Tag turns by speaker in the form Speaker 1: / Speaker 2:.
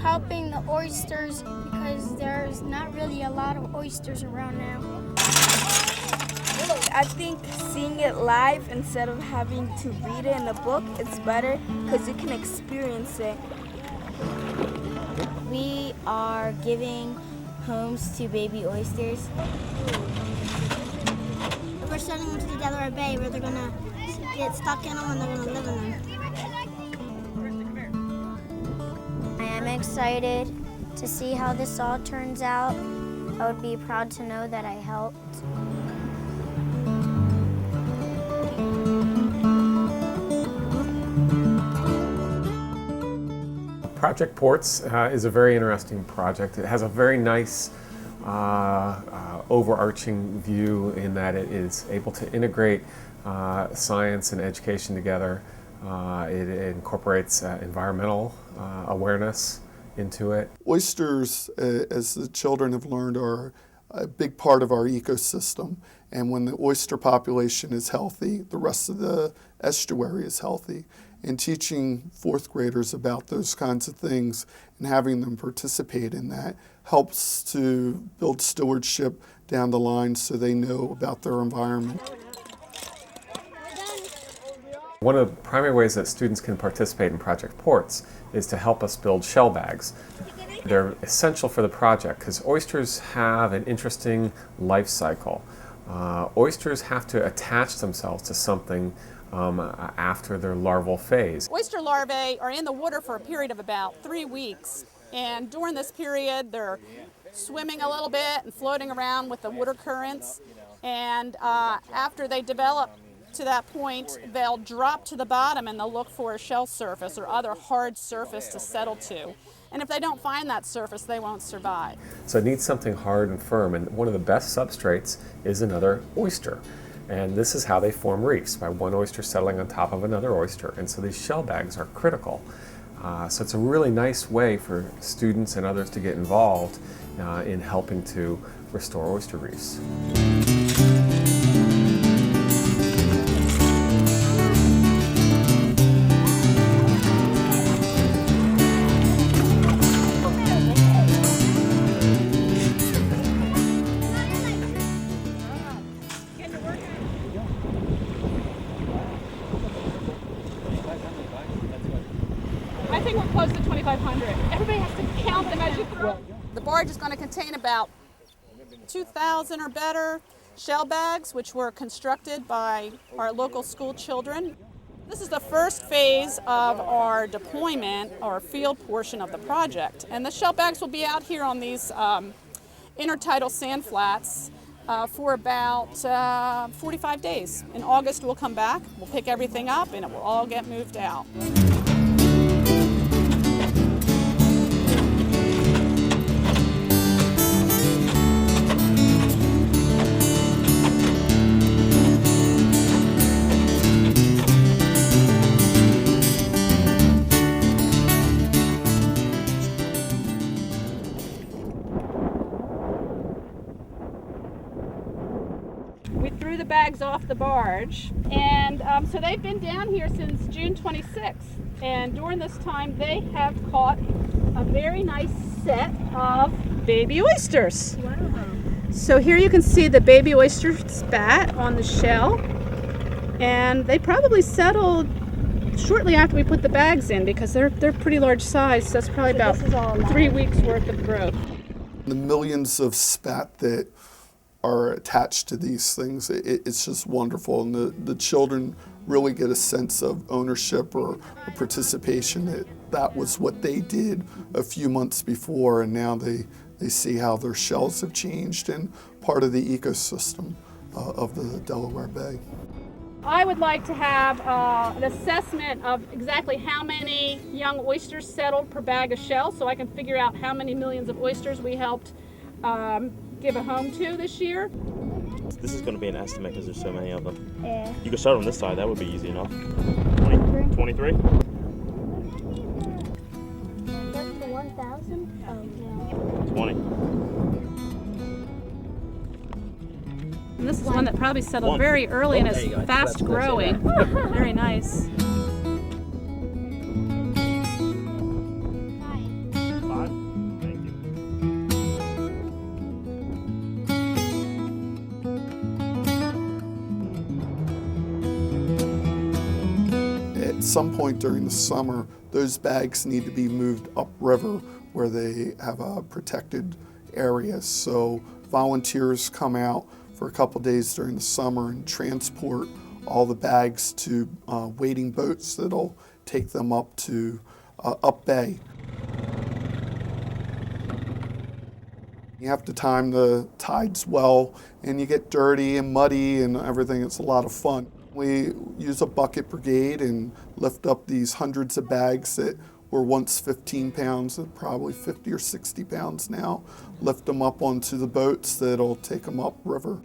Speaker 1: helping the oysters because there's not really a lot of oysters around now.
Speaker 2: I think seeing it live instead of having to read it in a book, it's better because you can experience it.
Speaker 3: We are giving homes to baby oysters.
Speaker 1: We're sending them to the Delaware Bay where they're going to get stuck in them and they're going to live in them.
Speaker 3: I am excited to see how this all turns out. I would be proud to know that I helped.
Speaker 4: Project Ports is a very interesting project. It has a very nice overarching view in that it is able to integrate science and education together. It incorporates environmental awareness into it.
Speaker 5: Oysters, as the children have learned, are a big part of our ecosystem. And when the oyster population is healthy, the rest of the estuary is healthy. And teaching fourth graders about those kinds of things and having them participate in that helps to build stewardship down the line so they know about their environment.
Speaker 4: One of the primary ways that students can participate in Project Ports is to help us build shell bags. They're essential for the project because oysters have an interesting life cycle. Oysters have to attach themselves to something after their larval phase.
Speaker 6: Oyster larvae are in the water for a period of about 3 weeks, and during this period they're swimming a little bit and floating around with the water currents, and after they develop to that point they'll drop to the bottom and they'll look for a shell surface or other hard surface to settle to. And if they don't find that surface, they won't survive.
Speaker 4: So it needs something hard and firm, and one of the best substrates is another oyster. And this is how they form reefs, by one oyster settling on top of another oyster. And so these shell bags are critical. So it's a really nice way for students and others to get involved in helping to restore oyster reefs.
Speaker 6: I think we're close to 2,500. Everybody has to count them as you throw. The barge is going to contain about 2,000 or better shell bags, which were constructed by our local school children. This is the first phase of our deployment, or field portion of the project. And the shell bags will be out here on these intertidal sand flats for about 45 days. In August we'll come back, we'll pick everything up, and it will all get moved out. We threw the bags off the barge, and so they've been down here since June 26th, and during this time they have caught a very nice set of baby oysters. Wow. So here you can see the baby oyster spat on the shell, and they probably settled shortly after we put the bags in because they're pretty large size, so that's probably about 3 weeks worth of growth.
Speaker 5: The millions of spat that are attached to these things, it's just wonderful, and the children really get a sense of ownership or participation. That was what they did a few months before, and now they see how their shells have changed and part of the ecosystem of the Delaware Bay.
Speaker 6: I would like to have an assessment of exactly how many young oysters settled per bag of shell, so I can figure out how many millions of oysters we helped give a home to this year.
Speaker 7: This is going to be an estimate because there's so many of them.
Speaker 3: Yeah.
Speaker 7: You can start on this side, that would be easy enough. 20, 23?
Speaker 3: That's the 1,000? Oh, no.
Speaker 7: 20.
Speaker 6: And this is one that probably settled very early and is fast growing. Very nice.
Speaker 7: 5.
Speaker 5: some point during the summer, those bags need to be moved upriver where they have a protected area. So volunteers come out for a couple days during the summer and transport all the bags to waiting boats that'll take them up to up bay. You have to time the tides well, and you get dirty and muddy and everything. It's a lot of fun. We use a bucket brigade and lift up these hundreds of bags that were once 15 pounds and probably 50 or 60 pounds now. Lift them up onto the boats that'll take them up river.